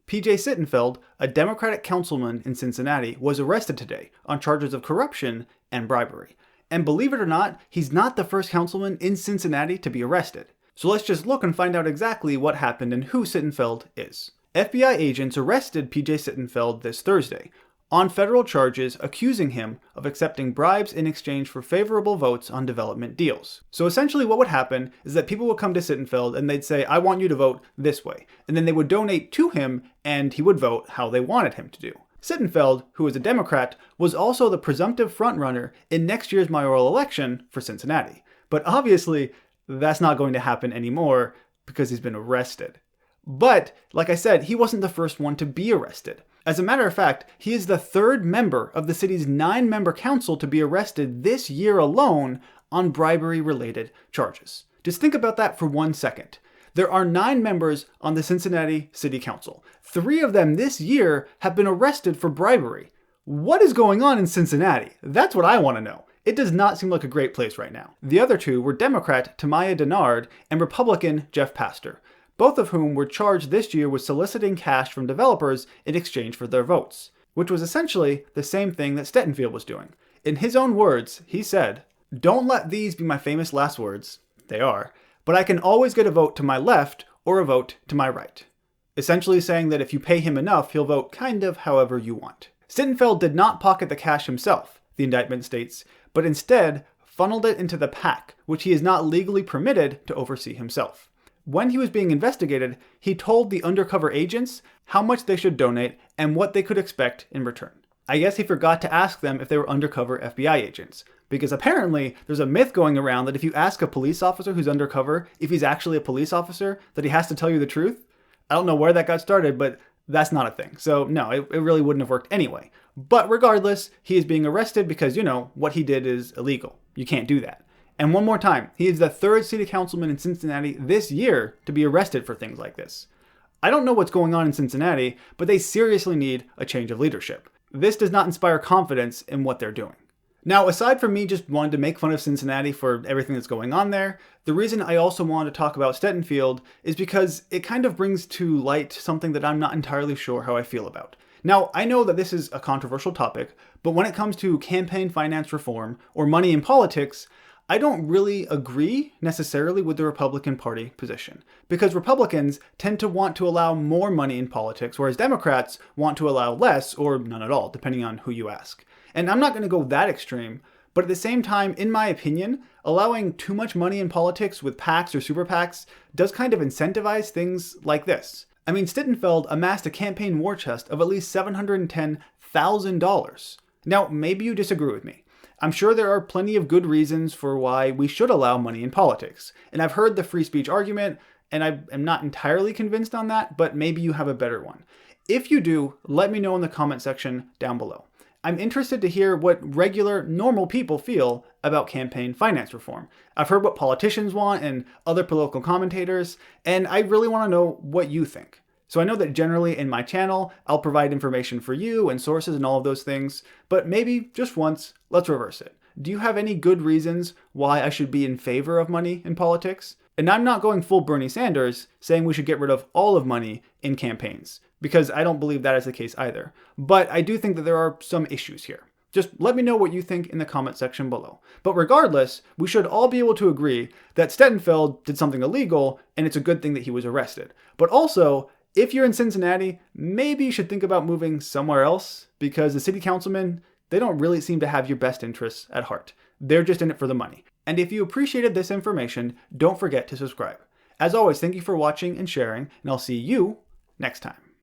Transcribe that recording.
PJ Sittenfeld, a Democratic councilman in Cincinnati, was arrested today on charges of corruption and bribery. And believe it or not, he's not the first councilman in Cincinnati to be arrested. So let's just look and find out exactly what happened and who Sittenfeld is. FBI agents arrested PJ Sittenfeld this Thursday on federal charges accusing him of accepting bribes in exchange for favorable votes on development deals. So essentially what would happen is that people would come to Sittenfeld and they'd say, I want you to vote this way. And then they would donate to him and he would vote how they wanted him to do. Sittenfeld, who is a Democrat, was also the presumptive frontrunner in next year's mayoral election for Cincinnati. But obviously, that's not going to happen anymore because he's been arrested. But, like I said, he wasn't the first one to be arrested. As a matter of fact, he is the third member of the city's 9-member council to be arrested this year alone on bribery-related charges. Just think about that for 1 second. There are 9 members on the Cincinnati City Council. 3 of them this year have been arrested for bribery. What is going on in Cincinnati? That's what I want to know. It does not seem like a great place right now. The other 2 were Democrat Tamaya Dennard and Republican Jeff Pastor, both of whom were charged this year with soliciting cash from developers in exchange for their votes, which was essentially the same thing that Sittenfeld was doing. In his own words, he said, "Don't let these be my famous last words," they are, "but I can always get a vote to my left or a vote to my right." Essentially saying that if you pay him enough, he'll vote kind of however you want. Sittenfeld did not pocket the cash himself, the indictment states, but instead funneled it into the PAC, which he is not legally permitted to oversee himself. When he was being investigated, he told the undercover agents how much they should donate and what they could expect in return. I guess he forgot to ask them if they were undercover FBI agents, because apparently there's a myth going around that if you ask a police officer who's undercover if he's actually a police officer, that he has to tell you the truth. I don't know where that got started, but that's not a thing. So no, it really wouldn't have worked anyway. But regardless, he is being arrested because, what he did is illegal. You can't do that. And one more time, he is the 3rd city councilman in Cincinnati this year to be arrested for things like this. I don't know what's going on in Cincinnati, but they seriously need a change of leadership. This does not inspire confidence in what they're doing. Now, aside from me just wanting to make fun of Cincinnati for everything that's going on there, the reason I also wanted to talk about Sittenfeld is because it kind of brings to light something that I'm not entirely sure how I feel about. Now, I know that this is a controversial topic, but when it comes to campaign finance reform or money in politics, I don't really agree necessarily with the Republican Party position, because Republicans tend to want to allow more money in politics, whereas Democrats want to allow less or none at all, depending on who you ask. And I'm not going to go that extreme, but at the same time, in my opinion, allowing too much money in politics with PACs or super PACs does kind of incentivize things like this. I mean, Sittenfeld amassed a campaign war chest of at least $710,000. Now, maybe you disagree with me. I'm sure there are plenty of good reasons for why we should allow money in politics. And I've heard the free speech argument, and I am not entirely convinced on that, but maybe you have a better one. If you do, let me know in the comment section down below. I'm interested to hear what regular, normal people feel about campaign finance reform. I've heard what politicians want and other political commentators, and I really want to know what you think. So I know that generally in my channel, I'll provide information for you and sources and all of those things, but maybe just once, let's reverse it. Do you have any good reasons why I should be in favor of money in politics? And I'm not going full Bernie Sanders, saying we should get rid of all of money in campaigns, because I don't believe that is the case either. But I do think that there are some issues here. Just let me know what you think in the comment section below. But regardless, we should all be able to agree that Sittenfeld did something illegal, and it's a good thing that he was arrested. But also, if you're in Cincinnati, maybe you should think about moving somewhere else, because the city councilmen, they don't really seem to have your best interests at heart. They're just in it for the money. And if you appreciated this information, don't forget to subscribe. As always, thank you for watching and sharing, and I'll see you next time.